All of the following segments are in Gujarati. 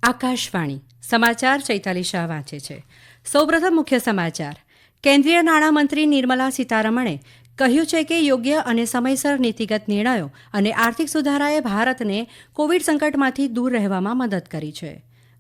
આકાશવાણી સમાચાર ચૈતાલી શાહ વાંચે છે. સૌપ્રથમ મુખ્ય સમાચાર. કેન્દ્રીય નાણામંત્રી નિર્મલા સીતારમણે કહ્યું છે કે યોગ્ય અને સમયસર નીતિગત નિર્ણયો અને આર્થિક સુધારાએ ભારતને કોવિડ સંકટમાંથી દૂર રહેવામાં મદદ કરી છે.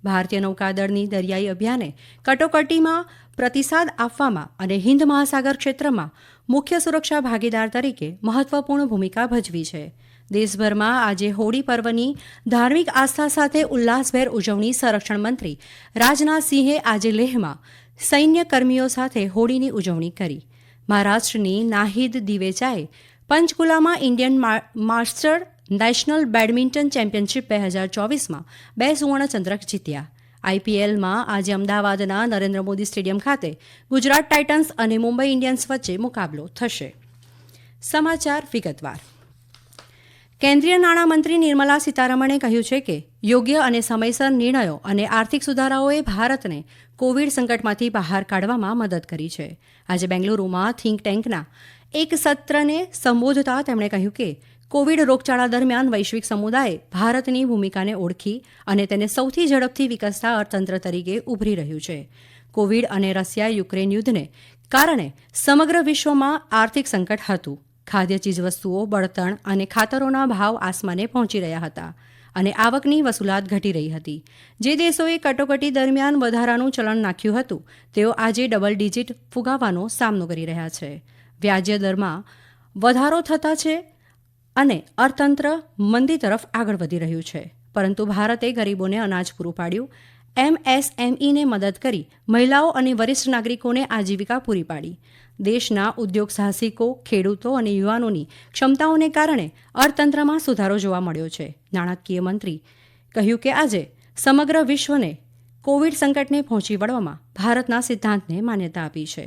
ભારતીય નૌકાદળની દરિયાઈ અભિયાને કટોકટીમાં પ્રતિસાદ આપવામાં અને હિન્દ મહાસાગર ક્ષેત્રમાં મુખ્ય સુરક્ષા ભાગીદાર તરીકે મહત્વપૂર્ણ ભૂમિકા ભજવી છે. દેશભરમાં આજે હોળી પર્વની ધાર્મિક આસ્થા સાથે ઉલ્લાસભેર ઉજવણી. સંરક્ષણ મંત્રી રાજનાથસિંહે આજે લેહમાં સૈન્ય કર્મીઓ સાથે હોળીની ઉજવણી કરી. મહારાષ્ટ્રની નાહિદ દિવેચાએ પંચકુલામાં Indian master national badminton championship 2024માં 2 સુવર્ણચંદ્રક જીત્યા. આઈપીએલમાં આજે અમદાવાદના નરેન્દ્ર મોદી સ્ટેડિયમ ખાતે ગુજરાત ટાઇટન્સ અને મુંબઈ ઇન્ડિયન્સ વચ્ચે મુકાબલો થશે. સમાચાર વિગતવાર. કેન્દ્રીય નાણામંત્રી નિર્મલા સીતારમણે કહ્યું છે કે યોગ્ય અને સમયસર નિર્ણયો અને આર્થિક સુધારાઓએ ભારતને કોવિડ સંકટમાંથી બહાર કાઢવામાં મદદ કરી છે. આજે બેંગલુરુમાં થિંક ટેન્કના એક સત્રને સંબોધતા તેમણે કહ્યું કે કોવિડ રોગચાળા દરમિયાન વૈશ્વિક સમુદાયે ભારતની ભૂમિકાને ઓળખી અને તેને સૌથી ઝડપથી વિકસતા અર્થતંત્ર તરીકે ઉભરી રહ્યું છે. કોવિડ અને રશિયા યુક્રેન યુદ્ધને કારણે સમગ્ર વિશ્વમાં આર્થિક સંકટ હતું. ખાદ્ય ચીજવસ્તુઓ, બળતણ અને ખાતરોના ભાવ આસમાને પહોંચી રહ્યા હતા અને આવકની વસૂલાત ઘટી રહી હતી. જે દેશોએ કટોકટી દરમિયાન વધારાનું ચલણ નાખ્યું હતું તેઓ આજે ડબલ ડિજિટ ફુગાવાનો સામનો કરી રહ્યા છે. વ્યાજ્ય દરમાં વધારો થતા છે અને અર્થતંત્ર મંદી તરફ આગળ વધી રહ્યું છે. પરંતુ ભારતે ગરીબોને અનાજ પૂરું પાડ્યું, એમએસએમઈને મદદ કરી, મહિલાઓ અને વરિષ્ઠ નાગરિકોને આજીવિકા પૂરી પાડી. દેશના ઉદ્યોગ સાહસિકો, ખેડૂતો અને યુવાનોની ક્ષમતાઓને કારણે અર્થતંત્રમાં સુધારો જોવા મળ્યો છે. નાણાકીય મંત્રી કહ્યું કે આજે સમગ્ર વિશ્વને કોવિડ સંકટને પહોંચી વળવામાં ભારતના સિદ્ધાંતને માન્યતા આપી છે.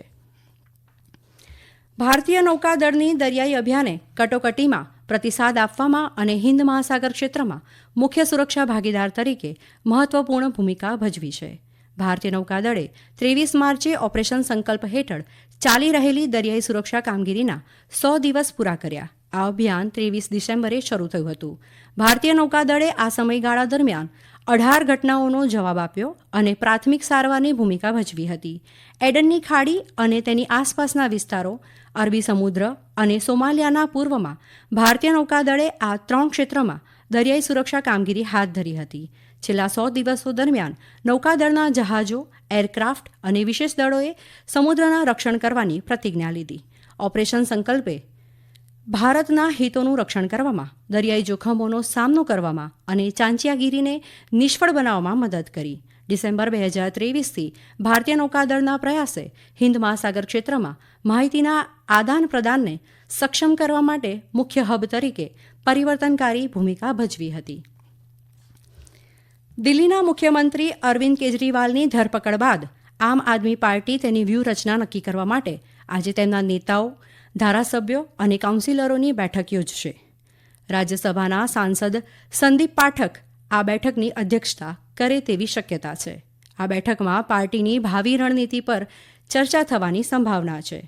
ભારતીય નૌકાદળની દરિયાઈ અભિયાને કટોકટીમાં પ્રતિસાદ આપવામાં અને હિન્દ મહાસાગર ક્ષેત્રમાં મુખ્ય સુરક્ષા ભાગીદાર તરીકે મહત્વપૂર્ણ ભૂમિકા ભજવી છે. ભારતીય નૌકાદળે 23 માર્ચે ઓપરેશન સંકલ્પ હેઠળ ચાલી રહેલી દરિયાઈ સુરક્ષા કામગીરીના 100 દિવસ પૂરા કર્યા. આ અભિયાન 23 ડિસેમ્બરે શરૂ થયું હતું. ભારતીય નૌકાદળે આ સમયગાળા દરમિયાન 18 ઘટનાઓનો જવાબ આપ્યો અને પ્રાથમિક સારવારની ભૂમિકા ભજવી હતી. એડનની ખાડી અને તેની આસપાસના વિસ્તારો, અરબી સમુદ્ર અને સોમાલિયાના પૂર્વમાં ભારતીય નૌકાદળે આ 3 ક્ષેત્રમાં દરિયાઈ સુરક્ષા કામગીરી હાથ ધરી હતી. છેલ્લા 100 દિવસો દરમિયાન નૌકાદળના જહાજો, એરક્રાફ્ટ અને વિશેષ દળોએ સમુદ્રના રક્ષણ કરવાની પ્રતિજ્ઞા લીધી. ઓપરેશન સંકલ્પે ભારતના હિતોનું રક્ષણ કરવામાં, દરિયાઈ જોખમોનો સામનો કરવામાં અને ચાંચિયાગીરીને નિષ્ફળ બનાવવામાં મદદ કરી. ડિસેમ્બર 2023થી ભારતીય નૌકાદળના પ્રયાસે હિન્દ મહાસાગર ક્ષેત્રમાં માહિતીના આદાન પ્રદાનને સક્ષમ કરવા માટે મુખ્ય હબ તરીકે પરિવર્તનકારી ભૂમિકા ભજવી હતી. દિલ્હીના મુખ્યમંત્રી અરવિંદ કેજરીવાલની ધરપકડ બાદ આમ આદમી પાર્ટી તેની વ્યૂહરચના નક્કી કરવા માટે આજે તેમના નેતાઓ, ધારાસભ્યો અને કાઉન્સિલરોની બેઠક યોજશે. રાજ્યસભાના સાંસદ સંદીપ પાઠક આ બેઠકની અધ્યક્ષતા કરે તેવી શક્યતા છે. આ બેઠકમાં પાર્ટીની ભાવિ રણનીતિ પર ચર્ચા થવાની સંભાવના છે.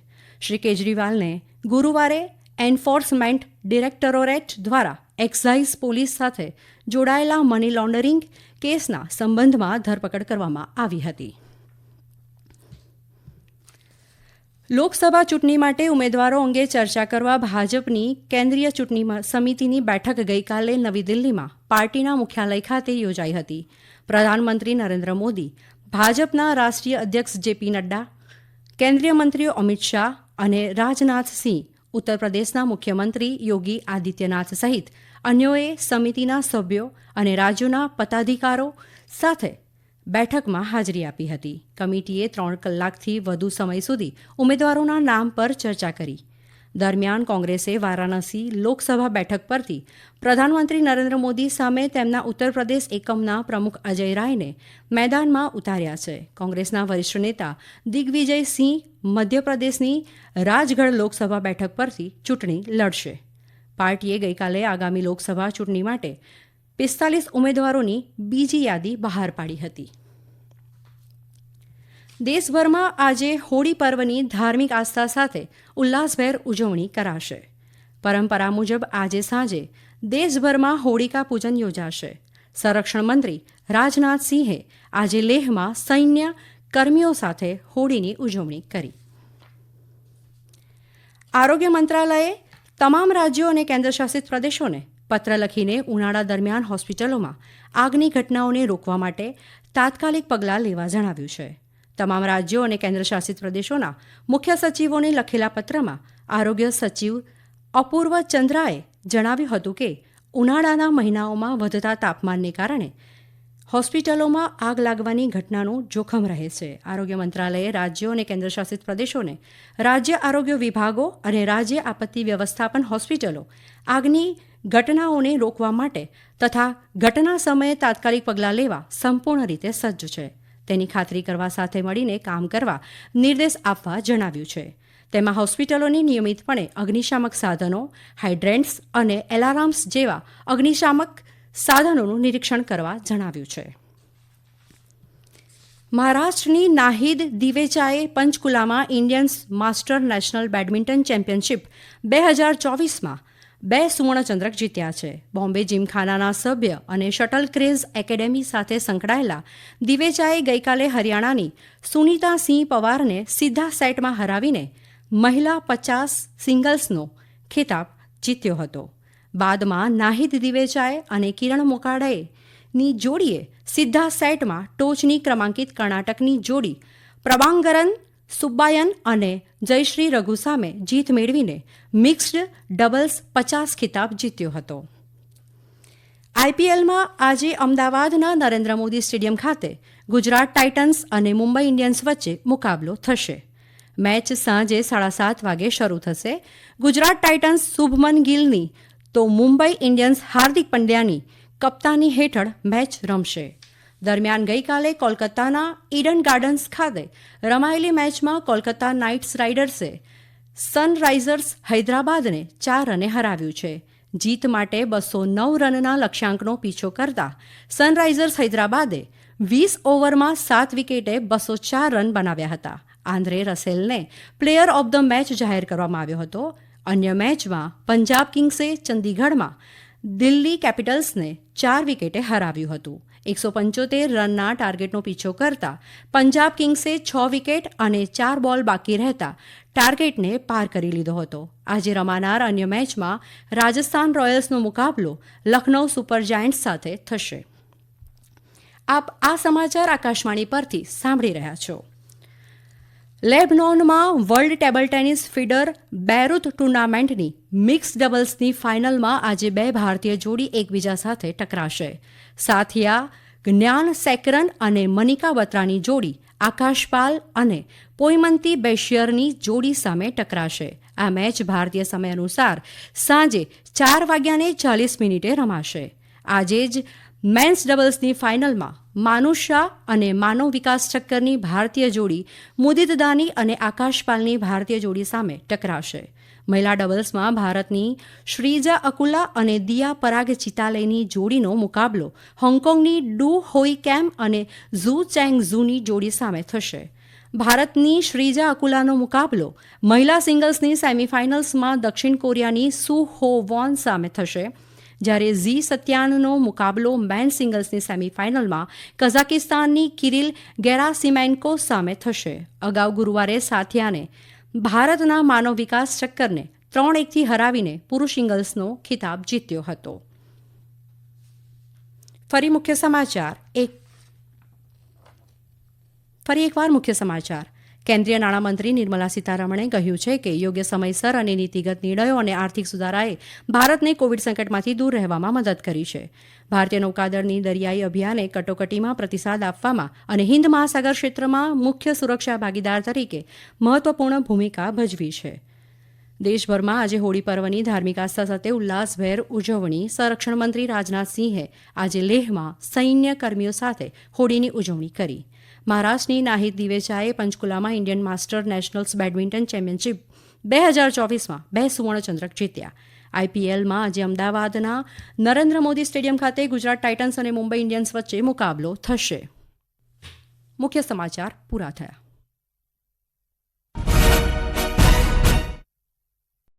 શ્રી કેજરીવાલને ગુરુવારે એન્ફોર્સમેન્ટ ડિરેક્ટોરેટ દ્વારા એક્સાઇઝ પોલીસ સાથે જોડાયેલા મની લોન્ડરિંગ કેસના સંબંધમાં ધરપકડ કરવામાં આવી હતી. લોકસભા ચૂંટણી માટે ઉમેદવારો અંગે ચર્ચા કરવા ભાજપની કેન્દ્રીય ચૂંટણી સમિતિની બેઠક ગઈકાલે નવી દિલ્હીમાં પાર્ટીના મુખ્યાલય ખાતે યોજાઈ હતી. પ્રધાનમંત્રી નરેન્દ્ર મોદી, ભાજપના રાષ્ટ્રીય અધ્યક્ષ જેપી નડ્ડા, કેન્દ્રીય મંત્રીઓ અમિત શાહ અને રાજનાથસિંહ, ઉત્તર પ્રદેશના મુખ્યમંત્રી યોગી આદિત્યનાથ સહિત અન્યોએ સમિતિના સભ્યો અને રાજ્યોના પદાધિકારો સાથે બેઠકમાં હાજરી આપી હતી. કમિટીએ 3 કલાકથી વધુ સમય સુધી ઉમેદવારોના નામ પર ચર્ચા કરી. દરમિયાન કોંગ્રેસે વારાણસી લોકસભા બેઠક પરથી પ્રધાનમંત્રી નરેન્દ્ર મોદી સામે તેમના ઉત્તર પ્રદેશ એકમના પ્રમુખ અજય રાયને મેદાનમાં ઉતાર્યા છે. કોંગ્રેસના વરિષ્ઠ નેતા દિગ્વિજયસિંહ મધ્યપ્રદેશની રાજગઢ લોકસભા બેઠક પરથી ચૂંટણી લડશે. પાર્ટીએ ગઈકાલે આગામી લોકસભા ચૂંટણી માટે 45 ઉમેદવારોની બીજી યાદી બહાર પાડી હતી. દેશભરમાં આજે હોળી પર્વની ધાર્મિક આસ્થા સાથે ઉલ્લાસભેર ઉજવણી કરાશે. પરંપરા મુજબ આજે સાંજે દેશભરમાં હોળિકા પૂજન યોજાશે. સંરક્ષણ મંત્રી રાજનાથ સિંહે આજે લેહમાં સૈન્ય કર્મીઓ સાથે હોળીની ઉજવણી કરી. આરોગ્ય મંત્રાલયે તમામ રાજ્યો અને કેન્દ્રશાસિત પ્રદેશોને પત્ર લખીને ઉનાળા દરમિયાન હોસ્પિટલોમાં આગની ઘટનાઓને રોકવા માટે તાત્કાલિક પગલાં લેવા જણાવ્યું છે. તમામ રાજ્યો અને કેન્દ્રશાસિત પ્રદેશોના મુખ્ય સચિવોને લખેલા પત્રમાં આરોગ્ય સચિવ અપૂર્વ ચંદ્રાએ જણાવ્યું હતું કે ઉનાળાના મહિનાઓમાં વધતા તાપમાનને કારણે હોસ્પિટલોમાં આગ લાગવાની ઘટનાનું જોખમ રહે છે. આરોગ્ય મંત્રાલયે રાજ્યો અને કેન્દ્રશાસિત પ્રદેશોને રાજ્ય આરોગ્ય વિભાગો અને રાજ્ય આપત્તિ વ્યવસ્થાપન હોસ્પિટલો આગની ઘટનાઓને રોકવા માટે તથા ઘટના સમયે તાત્કાલિક પગલાં લેવા સંપૂર્ણ રીતે સજ્જ છે તેની ખાતરી કરવા સાથે મળીને કામ કરવા નિર્દેશ આપવા જણાવ્યું છે. તેમાં હોસ્પિટલોની નિયમિતપણે અગ્નિશામક સાધનો, હાઇડ્રેન્ટ્સ અને એલાર્મ્સ જેવા અગ્નિશામક સાધનોનું નિરીક્ષણ કરવા જણાવ્યું છે. મહારાષ્ટ્રની નાહિદ દિવેચાએ પંચકુલામાં Indian master national badminton championship 2024માં 2 સુવર્ણચંદ્રક જીત્યા છે. બોમ્બે જીમખાનાના સભ્ય અને શટલ ક્રેઝ એકેડેમી સાથે સંકળાયેલા દિવેચાએ ગઈકાલે હરિયાણાની સુનીતા સિંહ પવારને સીધા સેટમાં હરાવીને મહિલા 50 સિંગલ્સનો ખિતાબ જીત્યો હતો. બાદમાં નાહિદ દિવેચાએ અને કિરણ મોકાડેની જોડીએ સીધા સેટમાં ટોચની ક્રમાંકિત કર્ણાટકની જોડી પ્રભાંગરન સુબ્બાયન અને જયશ્રી રઘુ સામે જીત મેળવીને મિક્સ્ડ ડબલ્સ 50 ખિતાબ જીત્યો હતો. આઈપીએલમાં આજે અમદાવાદના નરેન્દ્ર મોદી સ્ટેડિયમ ખાતે ગુજરાત ટાઇટન્સ અને મુંબઈ ઇન્ડિયન્સ વચ્ચે મુકાબલો થશે. મેચ સાંજે 7:30 વાગે શરૂ થશે. ગુજરાત ટાઇટન્સ શુભમન ગિલની તો મુંબઈ ઇન્ડિયન્સ હાર્દિક પંડ્યાની કપ્તાની હેઠળ મેચ રમશે. દરમિયાન ગઈકાલે કોલકાતાના ઈડન ગાર્ડન્સ ખાતે રમાયેલી મેચમાં કોલકાતા નાઇટ્સ રાઇડર્સે સનરાઇઝર્સ હૈદરાબાદને 4 રને હરાવ્યું છે. જીત માટે 209 રનના લક્ષ્યાંકનો પીછો કરતા સનરાઇઝર્સ હૈદરાબાદે 20 ઓવરમાં 7 વિકેટે 204 રન બનાવ્યા હતા. Andrei રસેલને player of the match જાહેર કરવામાં આવ્યો હતો. અન્ય મેચમાં પંજાબ કિંગ્સે ચંદીગઢમાં દિલ્હી કેપિટલ્સને 4 વિકેટે હરાવ્યું હતું. 175 રનના ટાર્ગેટનો પીછો કરતા પંજાબ કિંગ્સે 6 વિકેટ અને 4 બોલ બાકી રહેતા ટાર્ગેટને પાર કરી લીધો હતો. આજે રમાનાર અન્ય મેચમાં રાજસ્થાન રોયલ્સનો મુકાબલો લખનૌ સુપર જાયન્ટ્સ સાથે થશે. આપ આ સમાચાર આકાશવાણી પરથી સાંભળી રહ્યા છો. લેબનોનમાં world table tennis feeder Beirut ટુર્નામેન્ટની મિક્સ ડબલ્સની ફાઇનલમાં આજે 2 ભારતીય જોડી એકબીજા સાથે ટકરાશે. સાથિયા જ્ઞાન સેકરન અને મનિકા બત્રાની જોડી આકાશપાલ અને પોઈમંતી બેશિયરની જોડી સામે ટકરાશે. આ મેચ ભારતીય સમય અનુસાર સાંજે 4:40 રમાશે. આજે જ મેન્સ ડબલ્સની ફાઇનલમાં માનુષા અને માનવ વિકાસ ઠક્કરની ભારતીય જોડી મુદિત દાની અને આકાશપાલની ભારતીય જોડી સામે ટકરાશે. મહિલા ડબલ્સમાં ભારતની શ્રીજા અકુલા અને દિયા પરાગ ચિતાલેની જોડીનો મુકાબલો હોંગકોંગની ડુ હોઈ કેમ અને ઝુ ચેંગ ઝુની જોડી સામે થશે. ભારતની શ્રીજા અકુલાનો મુકાબલો મહિલા સિંગલ્સની સેમીફાઇનલ્સમાં દક્ષિણ કોરિયાની સુ હો વોન સામે થશે. જ્યારે ઝી સત્યાનનો મુકાબલો મેન સિંગલ્સની સેમીફાઇનલમાં કઝાકિસ્તાનની કિરિલ ગેરાસિમેન્કો સામે થશે. અગાઉ ગુરુવારે સાથિયાને ભારતના માનવ વિકાસ ઠક્કરને 3-1થી હરાવીને પુરુષ સિંગલ્સનો ખિતાબ જીત્યો હતો. ફરી એકવાર મુખ્ય સમાચાર. કેન્દ્રીય નાણામંત્રી નિર્મલા સીતારમણે કહ્યું છે કે યોગ્ય સમયસર અને નીતિગત નિર્ણયો અને આર્થિક સુધારાએ ભારતને કોવિડ સંકટમાંથી દૂર રહેવામાં મદદ કરી છે. ભારતીય નૌકાદળની દરિયાઈ અભિયાને કટોકટીમાં પ્રતિસાદ આપવામાં અને હિન્દ મહાસાગર ક્ષેત્રમાં મુખ્ય સુરક્ષા ભાગીદાર તરીકે મહત્વપૂર્ણ ભૂમિકા ભજવી છે. દેશભરમાં આજે હોળી પર્વની ધાર્મિક આસ્થા સાથે ઉલ્લાસભેર ઉજવણી. સંરક્ષણ મંત્રી રાજનાથ સિંહે આજે લેહમાં સૈન્ય કર્મીઓ સાથે હોળીની ઉજવણી કરી. મહારાષ્ટ્રની નાહિદ દિવેચાએ પંચકુલામાં Indian master nationals badminton championship 2024માં 2 સુવર્ણચંદ્રક જીત્યા. આઈપીએલમાં આજે અમદાવાદના નરેન્દ્ર મોદી સ્ટેડિયમ ખાતે ગુજરાત ટાઇટન્સ અને મુંબઈ ઇન્ડિયન્સ વચ્ચે મુકાબલો થશે. મુખ્ય સમાચાર પૂરા થયા.